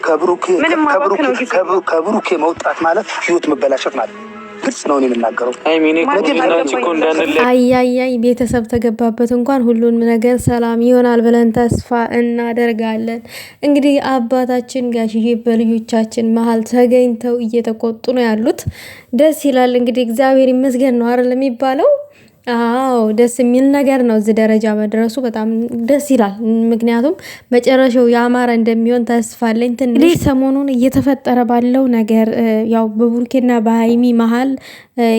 ከብሩኬ መውጣት ማለት ህይወት መበላሸት ማለት ግልጽ ነው የምናገረው። አይ ቤተሰብ ተገባበት እንኳን ሁሉም ነገር ሰላም ይሆናል ብለን ተስፋ እናደርጋለን። እንግዲህ አባታችን ጋሽዬ በልጆቻችን መሀል ተገኝተው እየተቆጡ ነው ያሉት። ደስ ይላል። እንግዲህ እግዚአብሔር ይመስገን ነው አይደል የሚባለው። አዎ ደስ የሚል ነገር ነው። እዚህ ደረጃ መድረሱ በጣም ደስ ይላል። ምክንያቱም መጨረሻው ያማረ እንደሚሆን ተስፋ አለኝ። ትንሽ ሰሞኑን እየተፈጠረ ባለው ነገር ያው በብሩኬና በሀይሚ መሀል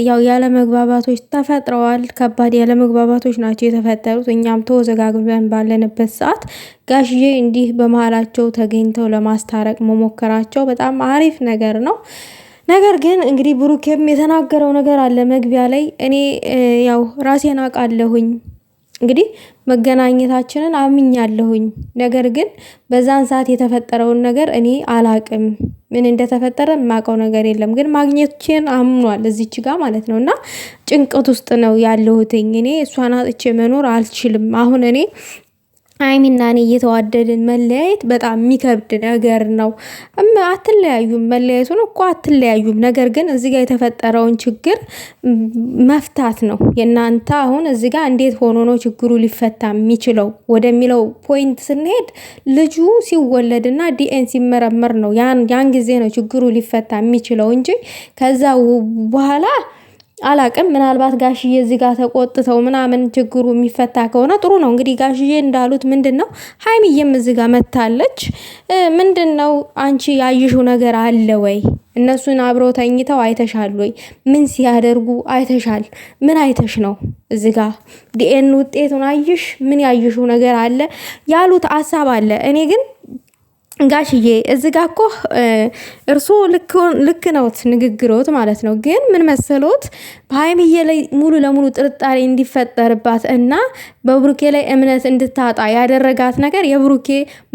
ያው ያለ መግባባቶች ተፈጥረዋል። ከባድ ያለ መግባባቶች ናቸው የተፈጠሩት። እኛም ተወዘጋግበን ባለንበት ሰዓት ጋሽዬ እንዲህ በመሀላቸው ተገኝተው ለማስታረቅ መሞከራቸው በጣም አሪፍ ነገር ነው። ነገር ግን እንግዲህ ብሩኬም የተናገረው ነገር አለ መግቢያ ላይ እኔ ያው ራሴን አውቃለሁኝ እንግዲህ መገናኘታችንን አምኛለሁኝ። ነገር ግን በዛን ሰዓት የተፈጠረውን ነገር እኔ አላቅም። ምን እንደተፈጠረ የማውቀው ነገር የለም። ግን ማግኘቴን አምኗል እዚች ጋር ማለት ነው። እና ጭንቀት ውስጥ ነው ያለሁትኝ። እኔ እሷን አጥቼ መኖር አልችልም። አሁን እኔ ሀይሚና እኔ እየተዋደድን መለያየት በጣም የሚከብድ ነገር ነው። አትለያዩም፣ መለያየቱን እኮ አትለያዩም። ነገር ግን እዚህ ጋር የተፈጠረውን ችግር መፍታት ነው የእናንተ። አሁን እዚህ ጋር እንዴት ሆኖ ነው ችግሩ ሊፈታ የሚችለው ወደሚለው ፖይንት ስንሄድ ልጁ ሲወለድና ዲኤን ሲመረመር ነው ያን ጊዜ ነው ችግሩ ሊፈታ የሚችለው እንጂ ከዛ በኋላ አላቅም። ምናልባት ጋሽዬ እዚህ ጋር ተቆጥተው ምናምን ችግሩ የሚፈታ ከሆነ ጥሩ ነው። እንግዲህ ጋሽዬ እንዳሉት ምንድነው ሀይሚዬም እዚህ ጋር መታለች። ምንድነው አንቺ ያይሽው ነገር አለ ወይ? እነሱን አብረው ተኝተው አይተሻል ወይ? ምን ሲያደርጉ አይተሻል? ምን አይተሽ ነው እዚህ ጋር ዲኤን ውጤቱን አይሽ? ምን ያይሽው ነገር አለ ያሉት ሀሳብ አለ። እኔ ግን ጋሽዬ እዚህ ጋር እኮ እርሶ ልክ ነውት ንግግሮት ማለት ነው። ግን ምን መሰሎት በሀይሚዬ ላይ ሙሉ ለሙሉ ጥርጣሬ እንዲፈጠርባት እና በብሩኬ ላይ እምነት እንድታጣ ያደረጋት ነገር የብሩኬ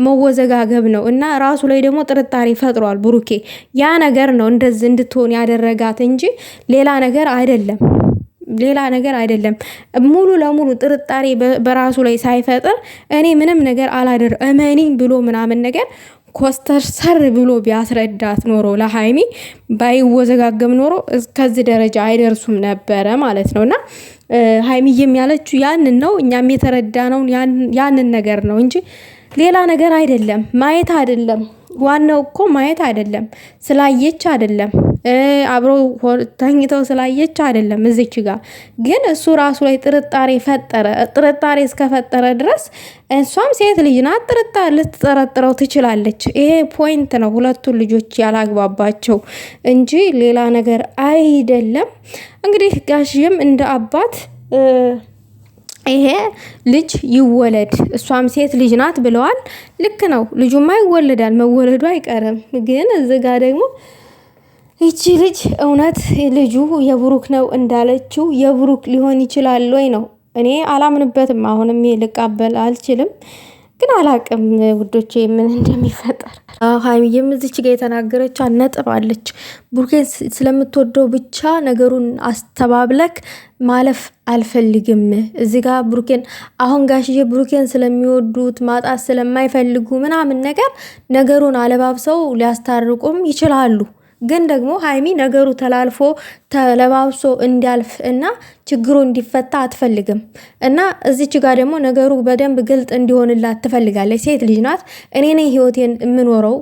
መወዘጋገብ ነው እና ራሱ ላይ ደግሞ ጥርጣሬ ፈጥሯል ብሩኬ። ያ ነገር ነው እንደዚህ እንድትሆን ያደረጋት እንጂ ሌላ ነገር አይደለም። ሙሉ ለሙሉ ጥርጣሬ በራሱ ላይ ሳይፈጥር እኔ ምንም ነገር እመኒ ብሎ ምናምን ነገር ኮስተር ሰር ብሎ ቢያስረዳት ኖሮ ለሀይሚ ባይወዘጋገም ኖሮ እስከዚህ ደረጃ አይደርሱም ነበረ ማለት ነውና ሀይሚዬም ያለችው ያንን ነው። እኛም የተረዳነው ያንን ነገር ነው እንጂ ሌላ ነገር አይደለም። ማየት አይደለም ዋናው እኮ ማየት አይደለም። ስላየች አይደለም አብሮ ተኝተው ስላየች አይደለም። እዚች ጋር ግን እሱ ራሱ ላይ ጥርጣሬ ፈጠረ። ጥርጣሬ እስከፈጠረ ድረስ እሷም ሴት ልጅ ናት፣ ልትጠረጥረው ትችላለች። ይሄ ፖይንት ነው ሁለቱን ልጆች ያላግባባቸው እንጂ ሌላ ነገር አይደለም። እንግዲህ ጋሽዬም እንደ አባት ይሄ ልጅ ይወለድ እሷም ሴት ልጅ ናት ብለዋል። ልክ ነው፣ ልጁማ ይወለዳል፣ መወለዱ አይቀርም። ግን እዚህ ጋር ደግሞ ይቺ ልጅ እውነት ልጁ የብሩክ ነው እንዳለችው የብሩክ ሊሆን ይችላል ወይ ነው? እኔ አላምንበትም። አሁንም ልቀበል አልችልም። ግን አላቅም ውዶቼ ምን እንደሚፈጠር። ሀይሚዬም እዚች ጋር የተናገረች ነጥብ አለች። ብሩኬን ስለምትወደው ብቻ ነገሩን አስተባብለክ ማለፍ አልፈልግም። እዚህ ጋር ብሩኬን አሁን ጋሽዬ ብሩኬን ስለሚወዱት ማጣት ስለማይፈልጉ ምናምን ነገሩን አለባብሰው ሊያስታርቁም ይችላሉ። ግን ደግሞ ሀይሚ ነገሩ ተለባብሶ እንዲያልፍ እና ችግሩ እንዲፈታ አትፈልግም። እና እዚች ጋር ደግሞ ነገሩ በደንብ ግልጥ እንዲሆንላት ትፈልጋለች። ሴት ልጅ ናት። እኔ ነኝ ህይወቴን የምኖረው፣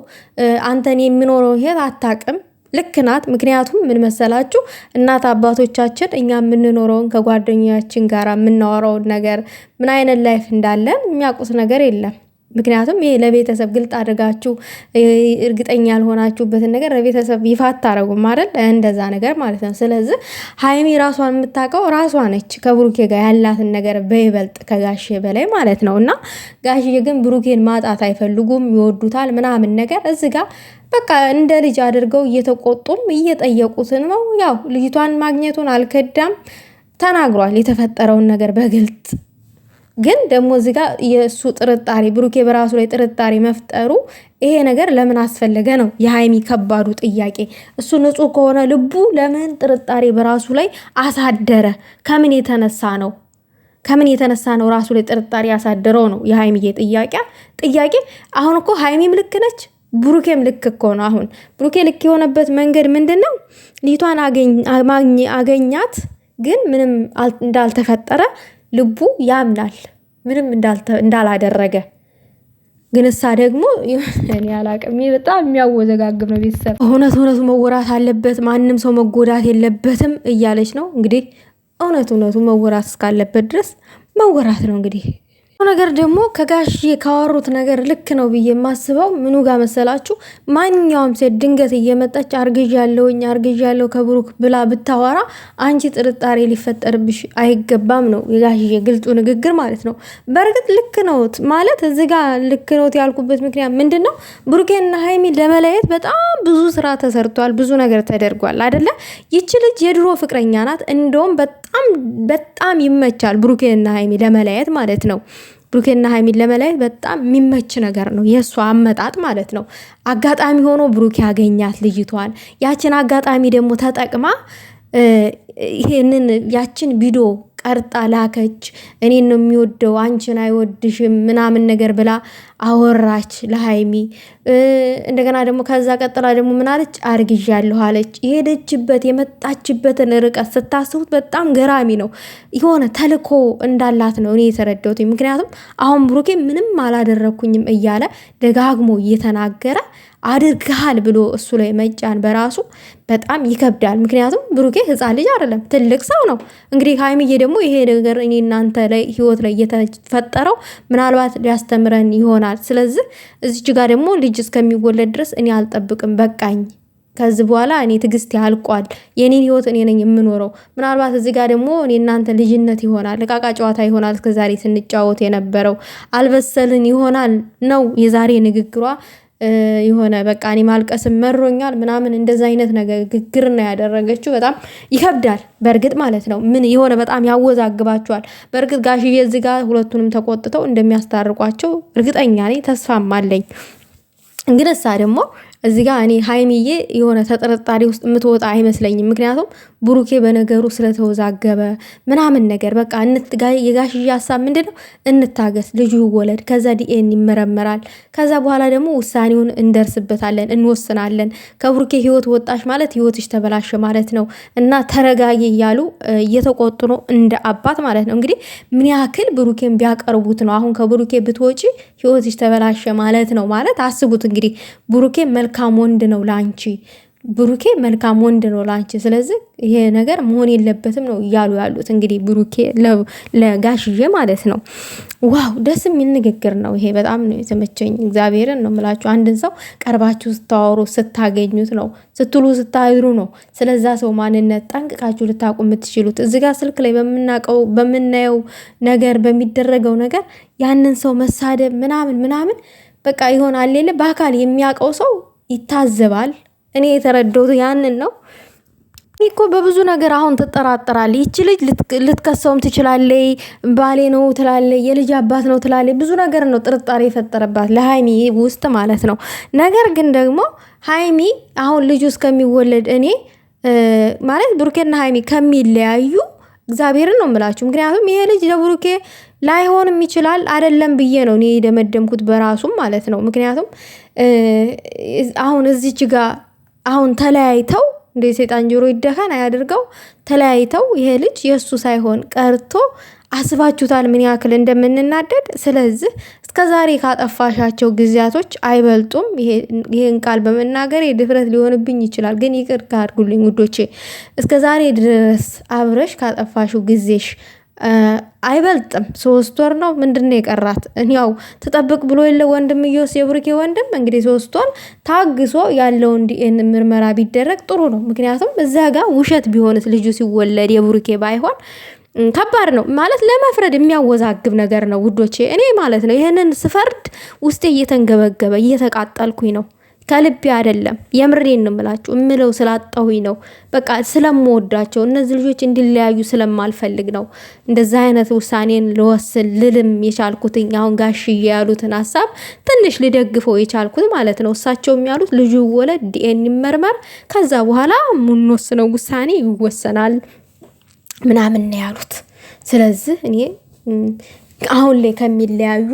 አንተን የምኖረው ህይወት አታቅም። ልክ ናት። ምክንያቱም ምን መሰላችሁ እናት አባቶቻችን እኛ የምንኖረውን ከጓደኛችን ጋር የምናወራውን ነገር ምን አይነት ላይፍ እንዳለን የሚያውቁት ነገር የለም። ምክንያቱም ይሄ ለቤተሰብ ግልጥ አድርጋችሁ እርግጠኛ ያልሆናችሁበትን ነገር ለቤተሰብ ይፋ አታረጉም አይደል? እንደዛ ነገር ማለት ነው። ስለዚህ ሀይሚ ራሷን የምታውቀው ራሷ ነች፣ ከብሩኬ ጋር ያላትን ነገር በይበልጥ ከጋሼ በላይ ማለት ነው። እና ጋሼ ግን ብሩኬን ማጣት አይፈልጉም፣ ይወዱታል ምናምን ነገር እዚህ ጋር በቃ እንደ ልጅ አድርገው እየተቆጡም እየጠየቁትን ነው። ያው ልጅቷን ማግኘቱን አልከዳም፣ ተናግሯል የተፈጠረውን ነገር በግልጥ። ግን ደግሞ እዚህ ጋር የእሱ ጥርጣሬ ብሩኬ በራሱ ላይ ጥርጣሬ መፍጠሩ ይሄ ነገር ለምን አስፈለገ ነው የሀይሚ ከባዱ ጥያቄ። እሱ ንጹህ ከሆነ ልቡ ለምን ጥርጣሬ በራሱ ላይ አሳደረ? ከምን የተነሳ ነው ራሱ ላይ ጥርጣሬ ያሳደረው ነው የሀይሚዬ ጥያቄ። አሁን እኮ ሀይሚም ልክ ነች፣ ብሩኬም ልክ እኮ ነው። አሁን ብሩኬ ልክ የሆነበት መንገድ ምንድነው? ልጅቷን አገኛት፣ ግን ምንም እንዳልተፈጠረ ልቡ ያምናል፣ ምንም እንዳላደረገ። ግን እሳ ደግሞ እኔ አላቅም፣ በጣም የሚያወዘጋግብ ነው። ቤተሰብ እውነቱ መወራት አለበት፣ ማንም ሰው መጎዳት የለበትም እያለች ነው እንግዲህ። እውነቱ መወራት እስካለበት ድረስ መወራት ነው እንግዲህ። ነገር ደግሞ ከጋሽዬ ካወሩት ነገር ልክ ነው ብዬ የማስበው ምኑ ጋር መሰላችሁ? ማንኛውም ሴት ድንገት እየመጣች አርግዣለሁ ከብሩክ ብላ ብታወራ አንቺ ጥርጣሬ ሊፈጠርብሽ አይገባም ነው የጋሽዬ ግልጹ ንግግር ማለት ነው። በእርግጥ ልክ ነው ማለት እዚህ ጋር ልክ ነው ያልኩበት ምክንያት ምንድን ነው? ብሩኬና ሀይሚ ለመለየት በጣም ብዙ ስራ ተሰርቷል፣ ብዙ ነገር ተደርጓል አይደለ? ይቺ ልጅ የድሮ ፍቅረኛ ናት። እንደውም በጣም ይመቻል ብሩኬና ሀይሚ ለመለየት ማለት ነው። ብሩኬና ሀይሚን ለመለየት በጣም የሚመች ነገር ነው የእሷ አመጣጥ ማለት ነው። አጋጣሚ ሆኖ ብሩኬ ያገኛት ልጅቷን፣ ያችን አጋጣሚ ደግሞ ተጠቅማ ይሄንን ያችን ቪዲዮ ቀርጣ ላከች። እኔን ነው የሚወደው አንቺን አይወድሽም ምናምን ነገር ብላ አወራች ለሀይሚ። እንደገና ደግሞ ከዛ ቀጥላ ደግሞ ምን አለች? አርግዣለሁ አለች። የሄደችበት የመጣችበትን ርቀት ስታስቡት በጣም ገራሚ ነው። የሆነ ተልኮ እንዳላት ነው እኔ የተረዳሁት። ምክንያቱም አሁን ብሩኬ ምንም አላደረኩኝም እያለ ደጋግሞ እየተናገረ አድርግሃል ብሎ እሱ ላይ መጫን በራሱ በጣም ይከብዳል። ምክንያቱም ብሩኬ ህፃን ልጅ አይደለም፣ ትልቅ ሰው ነው። እንግዲህ ሀይሚዬ ደግሞ ይሄ ነገር እኔ እናንተ ላይ ህይወት ላይ እየተፈጠረው ምናልባት ሊያስተምረን ይሆናል። ስለዚህ እዚች ጋር ደግሞ ልጅ እስከሚወለድ ድረስ እኔ አልጠብቅም፣ በቃኝ። ከዚህ በኋላ እኔ ትግስት ያልቋል። የኔን ህይወት እኔ ነኝ የምኖረው። ምናልባት እዚህ ጋር ደግሞ እኔ እናንተ ልጅነት ይሆናል፣ እቃቃ ጨዋታ ይሆናል፣ እስከዛሬ ስንጫወት የነበረው አልበሰልን ይሆናል ነው የዛሬ ንግግሯ። የሆነ በቃ እኔ ማልቀስም መሮኛል ምናምን እንደዛ አይነት ነገር ግግር ነው ያደረገችው። በጣም ይከብዳል በእርግጥ ማለት ነው። ምን የሆነ በጣም ያወዛግባቸዋል። በእርግጥ ጋሽዬ እዚህ ጋር ሁለቱንም ተቆጥተው እንደሚያስታርቋቸው እርግጠኛ ነኝ፣ ተስፋም አለኝ። ግን እሳ ደግሞ እዚህ ጋር እኔ ሀይሚዬ የሆነ ተጠርጣሪ ውስጥ የምትወጣ አይመስለኝም። ምክንያቱም ብሩኬ በነገሩ ስለተወዛገበ ምናምን ነገር በቃ የጋሽዬ ሀሳብ ምንድነው? እንታገስ፣ ልጁ ይወለድ፣ ከዛ ዲኤን ይመረመራል፣ ከዛ በኋላ ደግሞ ውሳኔውን እንደርስበታለን፣ እንወስናለን። ከብሩኬ ህይወት ወጣሽ ማለት ህይወትሽ ተበላሸ ማለት ነው እና ተረጋጊ እያሉ እየተቆጡ ነው እንደ አባት ማለት ነው። እንግዲህ ምን ያክል ብሩኬን ቢያቀርቡት ነው አሁን ከብሩኬ ብትወጪ ህይወትሽ ተበላሸ ማለት ነው። ማለት አስቡት እንግዲህ ብሩኬ መልካም ወንድ ነው ላንቺ፣ ብሩኬ መልካም ወንድ ነው ላንቺ። ስለዚህ ይሄ ነገር መሆን የለበትም ነው እያሉ ያሉት እንግዲህ ብሩኬ ለጋሽዬ ማለት ነው። ዋው ደስ የሚል ንግግር ነው ይሄ። በጣም ነው የተመቸኝ። እግዚአብሔርን ነው የምላችሁ። አንድን ሰው ቀርባችሁ ስታወሩ ስታገኙት ነው ስትሉ ስታድሩ ነው ስለዛ ሰው ማንነት ጠንቅቃችሁ ልታውቁ የምትችሉት። እዚህ ጋር ስልክ ላይ በምናየው ነገር በሚደረገው ነገር ያንን ሰው መሳደብ ምናምን በቃ ይሆናል ሌለ በአካል የሚያውቀው ሰው ይታዘባል። እኔ የተረዳሁት ያንን ነው። እኮ በብዙ ነገር አሁን ትጠራጠራለች። ይቺ ልጅ ልትከሰውም ትችላለች። ባሌ ነው ትላለች፣ የልጅ አባት ነው ትላለች። ብዙ ነገር ነው ጥርጣሬ የፈጠረባት ለሀይሚ ውስጥ ማለት ነው። ነገር ግን ደግሞ ሀይሚ አሁን ልጁ እስከሚወለድ እኔ ማለት ብሩኬና ሀይሚ ከሚለያዩ እግዚአብሔርን ነው የምላችሁ። ምክንያቱም ይሄ ልጅ ለብሩኬ ላይሆንም ይችላል አይደለም ብዬ ነው እኔ የደመደምኩት በራሱም ማለት ነው። ምክንያቱም አሁን እዚች ጋር አሁን ተለያይተው እንደ ሰይጣን ጆሮ ይደካን አያድርገው። ተለያይተው ይሄ ልጅ የእሱ ሳይሆን ቀርቶ አስባችሁታል ምን ያክል እንደምንናደድ። ስለዚህ እስከዛሬ ካጠፋሻቸው ጊዜያቶች አይበልጡም። ይሄን ቃል በመናገር ድፍረት ሊሆንብኝ ይችላል፣ ግን ይቅርታ አድርጉልኝ ውዶቼ። እስከዛሬ ድረስ አብረሽ ካጠፋሽው ጊዜሽ አይበልጥም። 3 ወር ነው ምንድነው የቀራት? ያው ተጠብቅ ብሎ የለ ወንድምየውስ የብሩኬ ወንድም እንግዲህ 3 ወር ታግሶ ያለውን ዲኤን ምርመራ ቢደረግ ጥሩ ነው። ምክንያቱም እዛ ጋር ውሸት ቢሆንስ ልጁ ሲወለድ የብሩኬ ባይሆን ከባድ ነው ማለት ለመፍረድ የሚያወዛግብ ነገር ነው ውዶቼ። እኔ ማለት ነው ይሄንን ስፈርድ ውስጤ እየተንገበገበ እየተቃጠልኩኝ ነው። ከልቤ አይደለም፣ የምሬን ነው የምላችሁ። እምለው ስላጣሁኝ ነው። በቃ ስለምወዳቸው እነዚህ ልጆች እንዲለያዩ ስለማልፈልግ ነው እንደዛ አይነት ውሳኔን ልወስን ልልም የቻልኩትኝ። አሁን ጋሽዬ ያሉትን ሀሳብ ትንሽ ልደግፈው የቻልኩት ማለት ነው። እሳቸውም ያሉት ልጁ ይወለድ፣ ዲኤን ይመርመር፣ ከዛ በኋላ የምንወስነው ውሳኔ ይወሰናል ምናምን ነው ያሉት። ስለዚህ እኔ አሁን ላይ ከሚለያዩ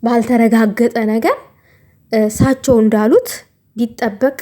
ባልተረጋገጠ ነገር እሳቸው እንዳሉት ቢጠበቅ